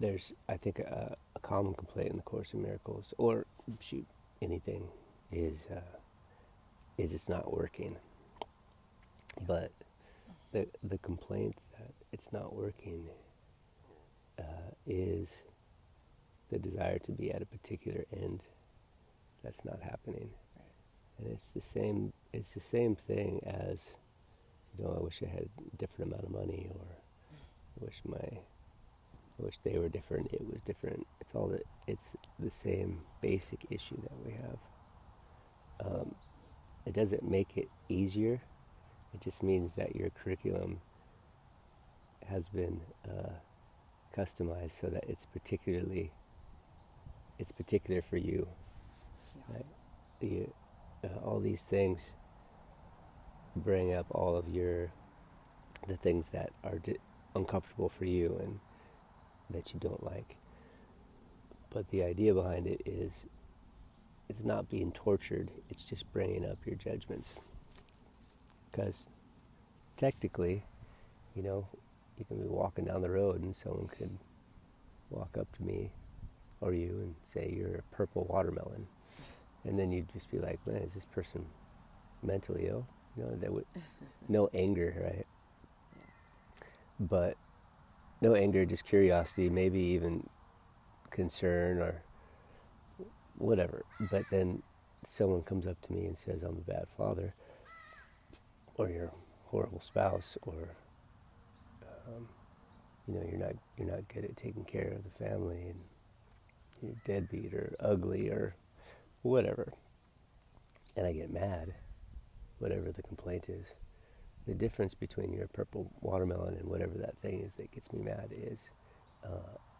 There's, I think, a common complaint in the Course in Miracles, or shoot, anything, is it's not working. But the complaint that it's not working is the desire to be at a particular end that's not happening. Right. And it's the same thing as, I wish I had a different amount of money, or I wish they were different, it was different. It's the same basic issue that we have. It doesn't make it easier. It just means that your curriculum has been customized so that it's particular for you. Right? All these things bring up all of the things that are uncomfortable for you and that you don't like. But the idea behind it is, it's not being tortured, it's just bringing up your judgments. Because technically, you can be walking down the road and someone could walk up to me or you and say, "You're a purple watermelon." And then you'd just be like, "Man, is this person mentally ill?" That would, no anger, right? But no anger, just curiosity, maybe even concern or whatever. But then someone comes up to me and says, "I'm a bad father," or "You're a horrible spouse," or you're not good at taking care of the family, and you're deadbeat or ugly or whatever. And I get mad, whatever the complaint is. The difference between your purple watermelon and whatever that thing is that gets me mad is,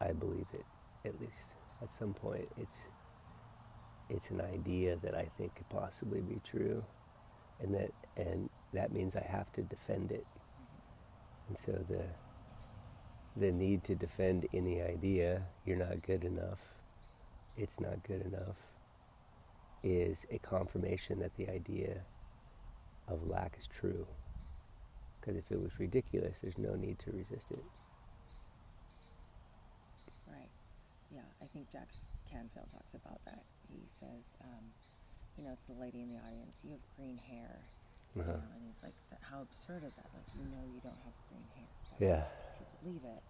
I believe it, at least at some point, it's an idea that I think could possibly be true, and that means I have to defend it. And so the need to defend any idea, "You're not good enough, it's not good enough," is a confirmation that the idea of lack is true. Because if it was ridiculous, there's no need to resist it. Right. Yeah, I think Jack Canfield talks about that. He says, to the lady in the audience, "You have green hair." Uh-huh. And he's like, "How absurd is that? Like, you don't have green hair." Like, Yeah. if you believe it,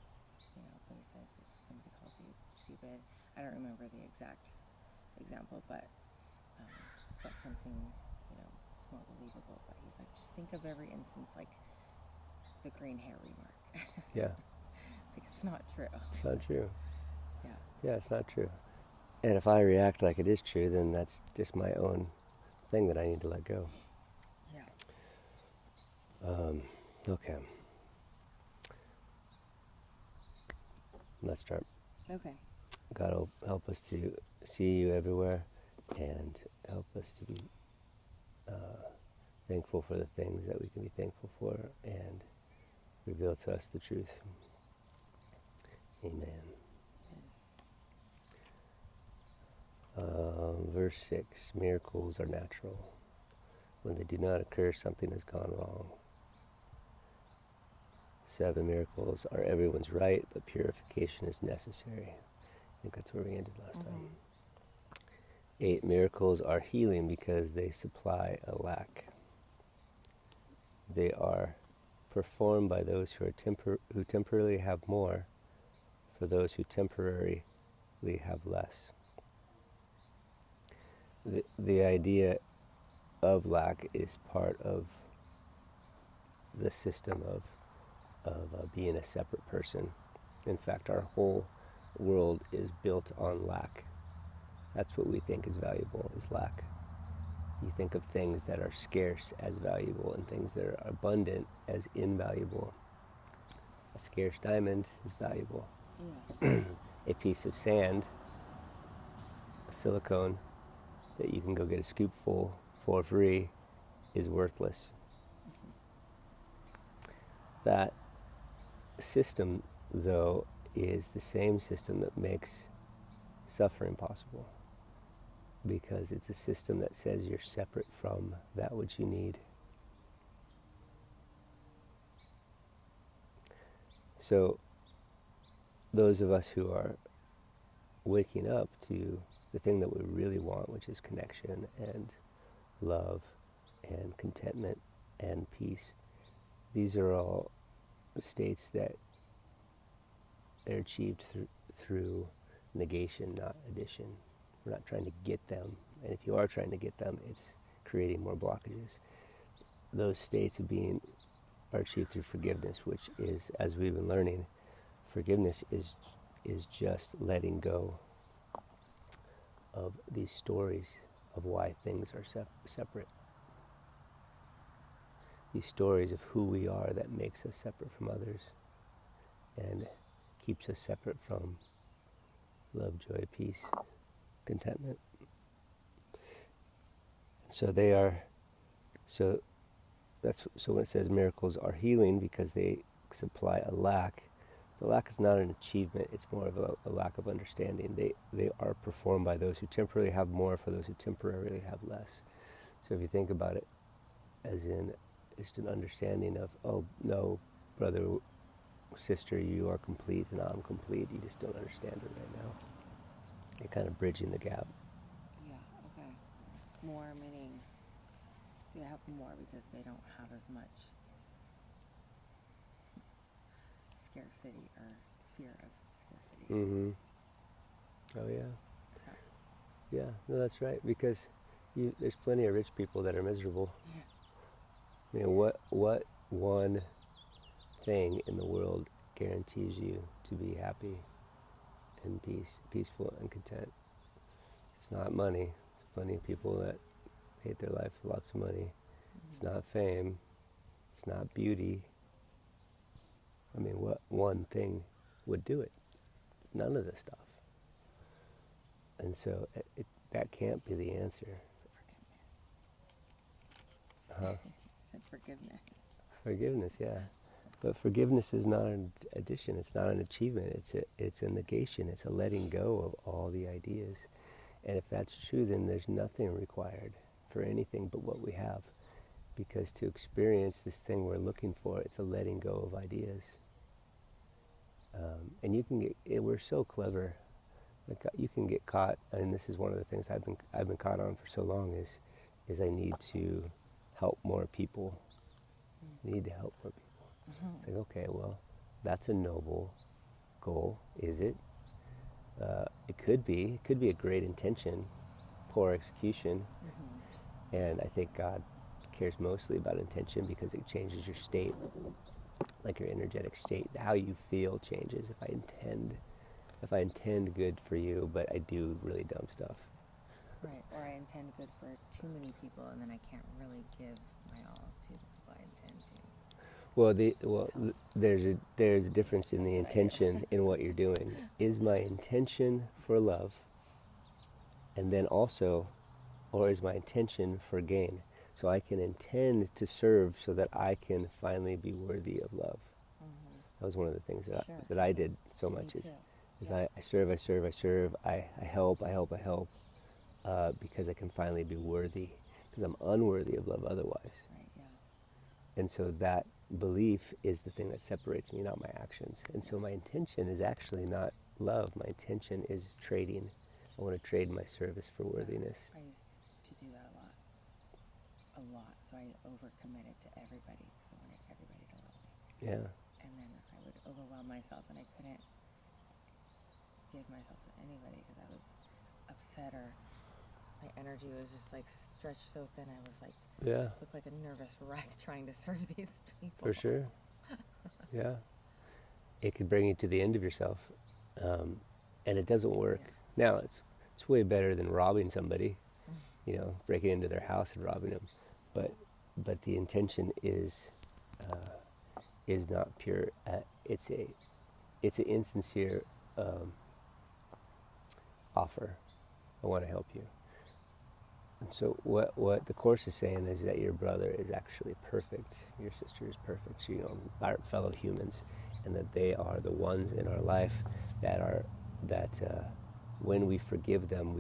but he says, if somebody calls you stupid, I don't remember the exact example, but something, it's more believable. But he's like, just think of every instance like the green hair remark. Yeah. Like, it's not true. It's not true. Yeah. Yeah, it's not true. And if I react like it is true, then that's just my own thing that I need to let go. Yeah. Okay. Let's start. Okay. God will help us to see you everywhere and help us to be thankful for the things that we can be thankful for, and reveal to us the truth. Amen. Verse 6, miracles are natural. When they do not occur, something has gone wrong. 7, miracles are everyone's right, but purification is necessary. I think that's where we ended last time. 8, miracles are healing because they supply a lack. They are performed by those who temporarily have more, for those who temporarily have less. The idea of lack is part of the system of being a separate person. In fact, our whole world is built on lack. That's what we think is valuable, is lack. You think of things that are scarce as valuable and things that are abundant as invaluable. A scarce diamond is valuable. Yeah. A piece of sand, a silicone that you can go get a scoop full for free, is worthless. That system, though, is the same system that makes suffering possible, because it's a system that says you're separate from that which you need. So those of us who are waking up to the thing that we really want, which is connection and love and contentment and peace, these are all states that are achieved through negation, not addition. We're not trying to get them, and if you are trying to get them, it's creating more blockages. Those states of being are achieved through forgiveness, which is, as we've been learning, forgiveness is just letting go of these stories of why things are separate. These stories of who we are that makes us separate from others and keeps us separate from love, joy, peace, contentment. So they are, so when it says miracles are healing because they supply a lack, the lack is not an achievement, it's more of a lack of understanding. They are performed by those who temporarily have more for those who temporarily have less. So if you think about it as in just an understanding of, oh no, brother, sister, you are complete and I'm complete, you just don't understand it right now. You're kind of bridging the gap. Yeah, okay. More meaning they have more because they don't have as much scarcity or fear of scarcity. Mm-hmm. Oh yeah. So, Yeah, no, that's right. Because there's plenty of rich people that are miserable. yeah. I mean, what one thing in the world guarantees you to be happy and peaceful and content? It's not money. There's plenty of people that hate their life with lots of money. Mm-hmm. It's not fame. It's not beauty. I mean, what one thing would do it? It's none of this stuff. And so that can't be the answer. Forgiveness. Huh? Said forgiveness. Forgiveness, yeah. But forgiveness is not an addition. It's not an achievement. It's a negation. It's a letting go of all the ideas. And if that's true, then there's nothing required for anything but what we have. Because to experience this thing we're looking for, it's a letting go of ideas. And you can get, we're so clever. Like you can get caught, and this is one of the things I've been caught on for so long is I need to help more people. I need to help more people. Mm-hmm. It's like, okay, well, that's a noble goal, is it? It could be a great intention, poor execution. Mm-hmm. And I think God cares mostly about intention because it changes your state, like your energetic state. How you feel changes if I intend good for you, but I do really dumb stuff. Right, or I intend good for too many people, and then I can't really give my all to the people I intend to. There's a difference in the intention in what you're doing. Is my intention for love, and then also, or is my intention for gain? So I can intend to serve so that I can finally be worthy of love. Mm-hmm. That was one of the things Sure. that I did so much. Me Is too. Yeah. I serve, I help, because I can finally be worthy, because I'm unworthy of love otherwise. Right, yeah. And so that belief is the thing that separates me, not my actions. And so my intention is actually not love. My intention is trading. I want to trade my service for worthiness. I used to do that a lot. So I overcommitted to everybody because I wanted everybody to love me. Yeah. And then I would overwhelm myself, and I couldn't give myself to anybody because I was upset, or my energy was just like stretched so thin. I was like, looked like a nervous wreck trying to serve these people. For sure. Yeah. It could bring you to the end of yourself, and it doesn't work. Yeah. Now it's way better than robbing somebody, breaking into their house and robbing them. But the intention is not pure. It's an insincere offer. I want to help you. And so what the Course is saying is that your brother is actually perfect. Your sister is perfect. So, our fellow humans, and that they are the ones in our life that when we forgive them,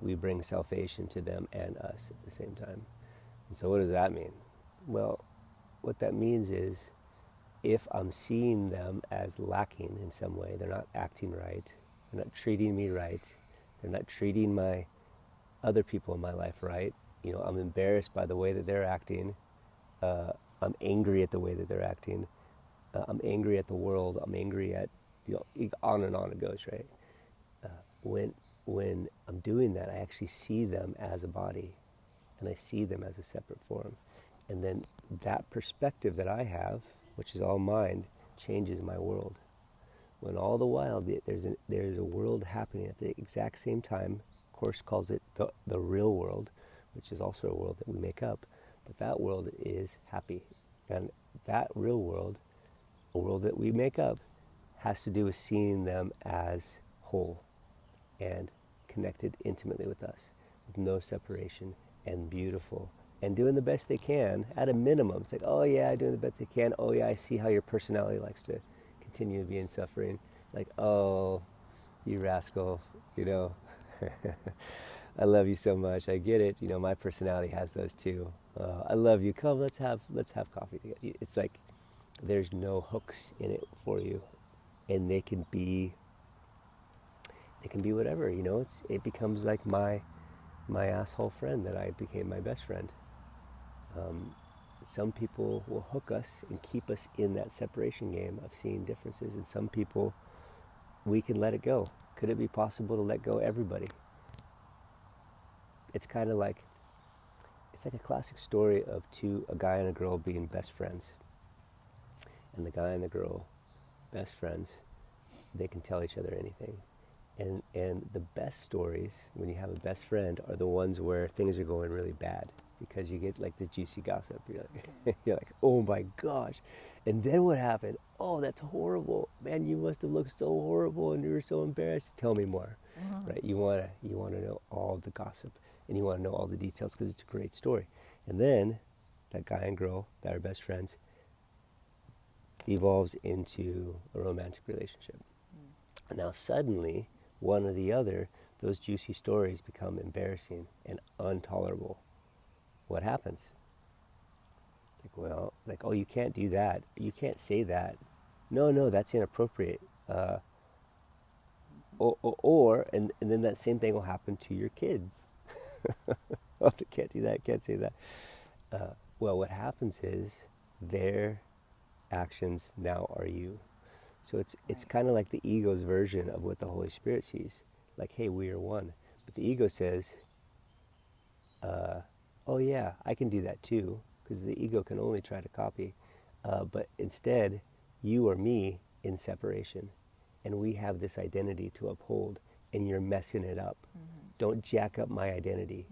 we bring salvation to them and us at the same time. And so what does that mean? Well, what that means is if I'm seeing them as lacking in some way, they're not acting right, they're not treating me right, they're not treating my other people in my life right. I'm embarrassed by the way that they're acting. I'm angry at the way that they're acting. I'm angry at the world. I'm angry at, on and on it goes, right? When when I'm doing that, I actually see them as a body, and I see them as a separate form, and then that perspective that I have, which is all mind, changes my world. When all the while there's a world happening at the exact same time. Course calls it the real world, which is also a world that we make up, but that world is happy, and that real world, a world that we make up, has to do with seeing them as whole and connected intimately with us, with no separation, and beautiful, and doing the best they can at a minimum. It's like, oh yeah, doing the best they can. Oh yeah, I see how your personality likes to continue to be in suffering. Like, oh, you rascal, you know, I love you so much. I get it. My personality has those too. I love you. Come, let's have coffee together. It's like there's no hooks in it for you, and they can be whatever. It becomes like my asshole friend that I became my best friend. Some people will hook us and keep us in that separation game of seeing differences, and some people we can let it go. Could it be possible to let go everybody? It's kind of like it's like a classic story of a guy and a girl being best friends, and the guy and the girl, best friends, they can tell each other anything. And the best stories, when you have a best friend, are the ones where things are going really bad, because you get like the juicy gossip. You're like, oh my gosh, and then what happened? Oh, that's horrible, man. You must have looked so horrible, and you were so embarrassed. Tell me more, right? You wanna know all the gossip, and you want to know all the details because it's a great story. And then that guy and girl that are best friends evolves into a romantic relationship. And now suddenly, one or the other, those juicy stories become embarrassing and intolerable. What happens? Oh, you can't do that. You can't say that. No, that's inappropriate. And then that same thing will happen to your kids. Oh, can't do that, can't say that. Well, what happens is their actions now are you. So it's kind of like the ego's version of what the Holy Spirit sees. Like, hey, we are one. But the ego says, oh yeah, I can do that too, because the ego can only try to copy. But instead, you are me in separation, and we have this identity to uphold, and you're messing it up. Don't jack up my identity.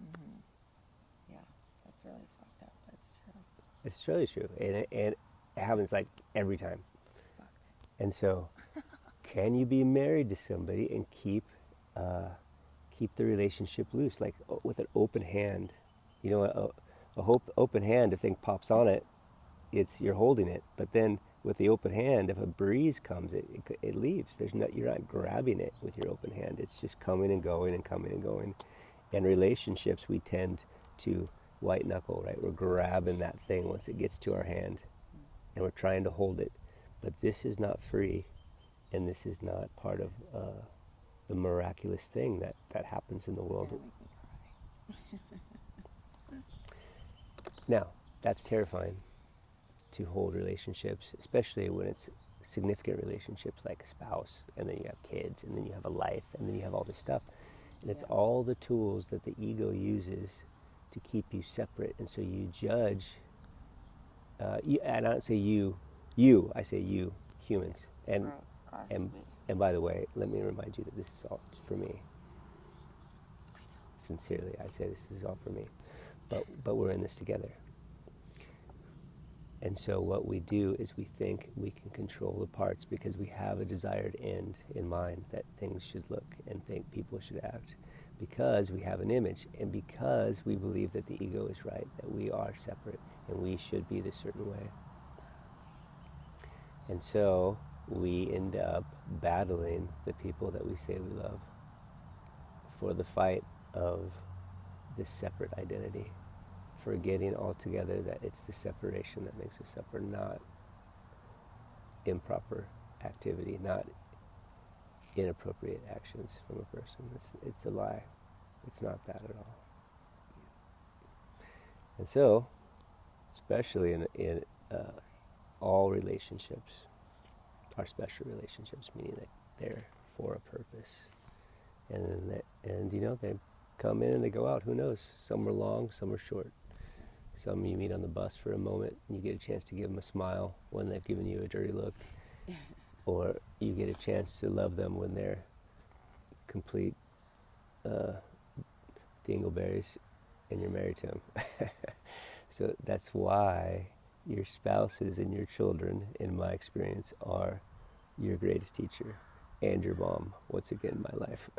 Yeah, that's really fucked up. That's true. It's really true, and it happens like every time. Fucked. And so, can you be married to somebody and keep the relationship loose, like with an open hand? Open hand. If thing pops on it, you're holding it. But then with the open hand, if a breeze comes, it leaves. You're not grabbing it with your open hand. It's just coming and going and coming and going. And relationships, we tend to white knuckle, right? We're grabbing that thing once it gets to our hand, and we're trying to hold it. But this is not free, and this is not part of the miraculous thing that happens in the world. You're gonna make me cry. Now, that's terrifying, to hold relationships, especially when it's significant relationships like a spouse, and then you have kids, and then you have a life, and then you have all this stuff. And it's all the tools that the ego uses to keep you separate. And so you judge, and I don't say you, I say you, humans. And, and by the way, let me remind you that this is all for me. Sincerely, I say this is all for me. But we're in this together. And so what we do is we think we can control the parts because we have a desired end in mind, that things should look and think people should act, because we have an image, and because we believe that the ego is right, that we are separate and we should be this certain way. And so we end up battling the people that we say we love for the fight of this separate identity, forgetting altogether that it's the separation that makes us suffer, not improper activity, not inappropriate actions from a person. It's a lie. It's not that at all. And so, especially in all relationships, are special relationships, meaning that they're for a purpose. And you know, they come in and they go out. Who knows? Some are long, some are short. Some you meet on the bus for a moment and you get a chance to give them a smile when they've given you a dirty look. Or you get a chance to love them when they're complete dingleberries and you're married to them. So that's why your spouses and your children, in my experience, are your greatest teacher, and your mom, once again in my life.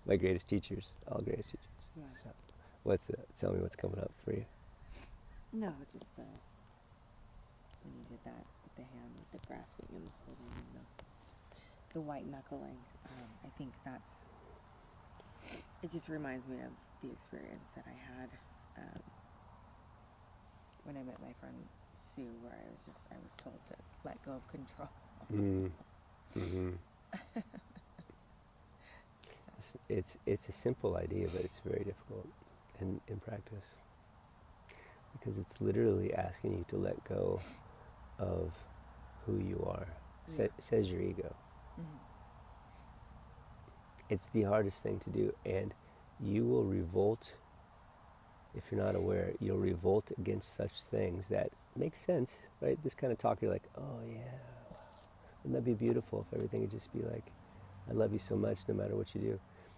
My greatest teachers, all greatest teachers. Yeah. So tell me what's coming up for you. No, just when you did that with the hand, with the grasping and the holding and the white knuckling, I think it just reminds me of the experience that I had when I met my friend Sue, where I was told to let go of control. Mm-hmm. So. It's a simple idea, but it's very difficult in practice, because it's literally asking you to let go of who you are. Says your ego. Mm-hmm. It's the hardest thing to do, and you will revolt. If you're not aware, you'll revolt against such things that make sense, right? This kind of talk, you're like, oh yeah, wow. Wouldn't that be beautiful if everything would just be like, I love you so much no matter what you do.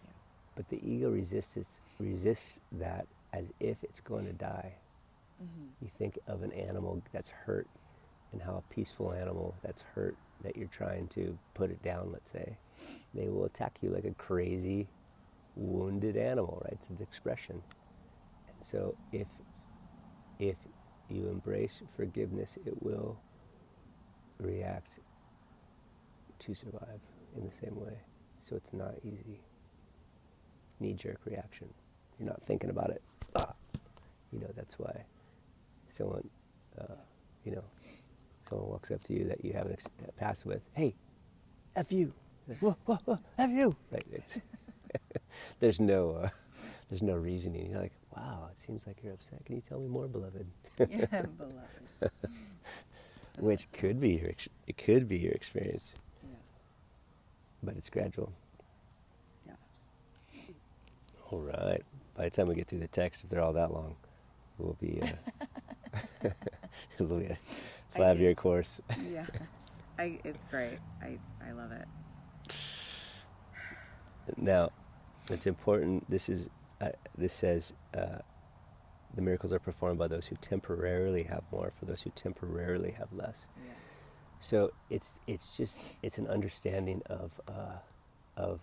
Yeah. But the ego resists that as if it's going to die. Mm-hmm. You think of an animal that's hurt, and how a peaceful animal that's hurt, that you're trying to put it down, let's say, they will attack you like a crazy, wounded animal, right? It's an expression. And so if you embrace forgiveness, it will react to survive in the same way. So it's not easy. Knee-jerk reaction. You're not thinking about it. That's why someone, someone walks up to you that you haven't passed with. Hey, F you. Like, whoa, F you. Right. There's no reasoning. You're like, wow, it seems like you're upset. Can you tell me more, beloved? Yeah, beloved. Which could be your experience. Yeah. But it's gradual. Yeah. All right. By the time we get through the text, if they're all that long, we'll be it'll be a 5-year course. Yeah. It's great. I love it. Now, it's important. This says the miracles are performed by those who temporarily have more, for those who temporarily have less. Yeah. So it's an understanding of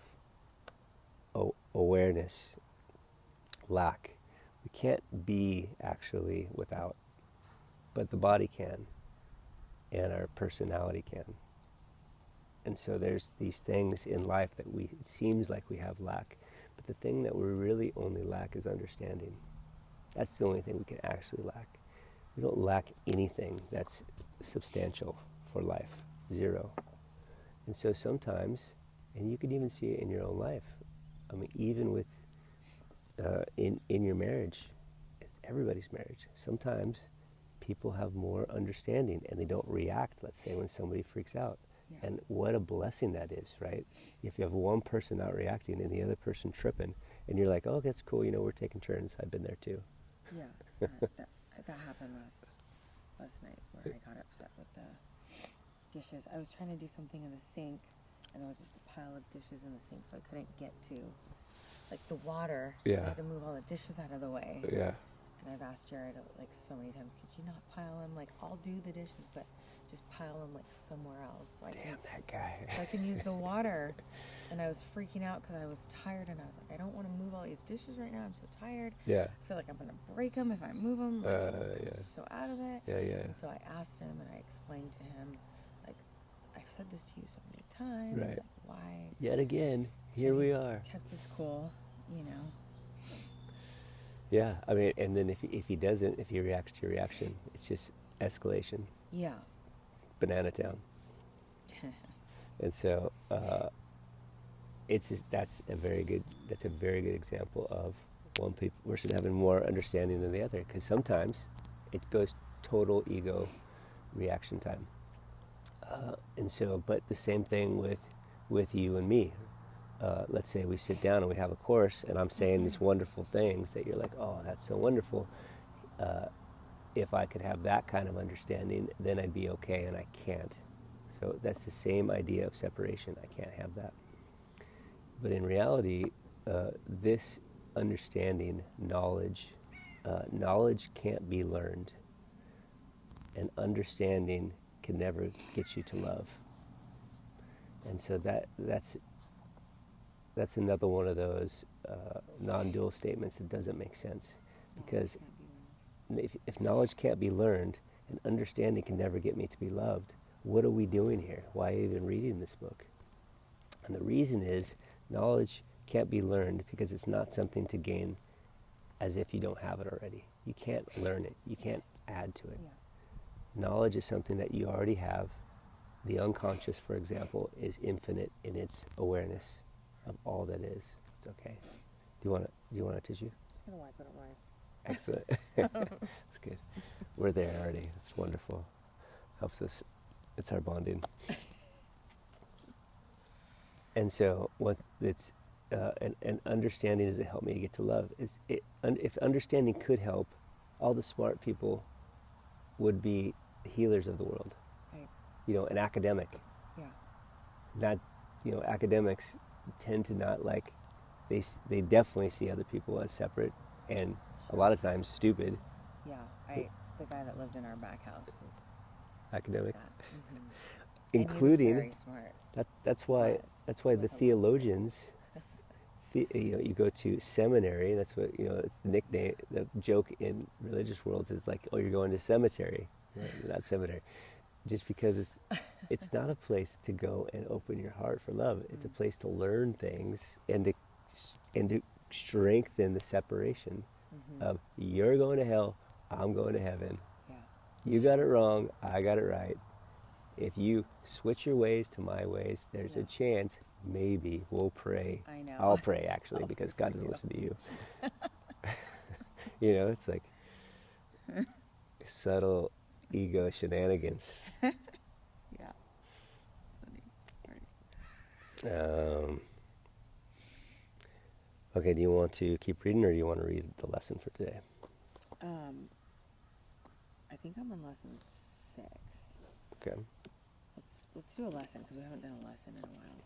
awareness, lack. We can't be actually without, but the body can, and our personality can. And so there's these things in life that it seems like we have lack, but the thing that we really only lack is understanding. That's the only thing we can actually lack. We don't lack anything that's substantial for life. Zero. And so sometimes, and you can even see it in your own life, I mean, even with in your marriage, it's everybody's marriage. Sometimes people have more understanding and they don't react, let's say, when somebody freaks out. Yeah. And what a blessing that is, right? If you have one person not reacting and the other person tripping, and you're like, oh, that's cool, we're taking turns. I've been there too. Yeah. That happened last night, where I got upset with the dishes. I was trying to do something in the sink, and there was just a pile of dishes in the sink, so I couldn't get to the water. Yeah. So I had to move all the dishes out of the way. Yeah. And I've asked Jared so many times, could you not pile them? I'll do the dishes, but just pile them somewhere else. That guy. So I can use the water. And I was freaking out because I was tired, and I was like, I don't want to move all these dishes right now. I'm so tired. Yeah. I feel like I'm going to break them if I move them. I'm just so out of it. Yeah. And so I asked him, and I explained to him, I've said this to you so many times. Right. Why? Yet again, here we are. Kept his cool, Yeah, I mean, and then if he reacts to your reaction, it's just escalation. Yeah. Banana Town. And so that's a very good example of one person having more understanding than the other, because sometimes it goes total ego reaction time. And so, but the same thing with you and me. Let's say we sit down and we have a course, and I'm saying these wonderful things that you're like, oh, that's so wonderful. If I could have that kind of understanding, then I'd be okay, and I can't. So that's the same idea of separation. I can't have that. But in reality, this understanding, knowledge can't be learned, and understanding can never get you to love. And so that's another one of those non-dual statements that doesn't make sense, because if knowledge can't be learned and understanding can never get me to be loved, what are we doing here? Why even reading this book? And the reason is knowledge can't be learned because it's not something to gain as if you don't have it already. You can't learn it. You can't add to it. Yeah. Knowledge is something that you already have. The unconscious, for example, is infinite in its awareness of all that is. It's okay. Do you want a tissue? Just gonna wipe it away. Excellent. That's good. We're there already. It's wonderful. Helps us. It's our bonding. And so, an understanding doesn't help me to get to love. If understanding could help, all the smart people would be healers of the world. Right. An academic. Yeah. Not, academics tend to not like. They definitely see other people as separate, and a lot of times stupid. Yeah, the guy that lived in our back house was academic. Mm-hmm. Including, and he was very smart. That's why the theologians, you go to seminary. That's what it's the nickname. The joke in religious worlds is like, oh, you're going to cemetery, not seminary, just because it's not a place to go and open your heart for love. It's a place to learn things and to strengthen the separation of you're going to hell, I'm going to heaven. Yeah. You got it wrong, I got it right. If you switch your ways to my ways, there's a chance maybe we'll pray. I know. I'll pray, actually, because God doesn't listen to you. It's like subtle ego shenanigans. Yeah. It's funny. Okay, do you want to keep reading, or do you want to read the lesson for today? I think I'm on lesson 6. Okay. Let's do a lesson, because we haven't done a lesson in a while.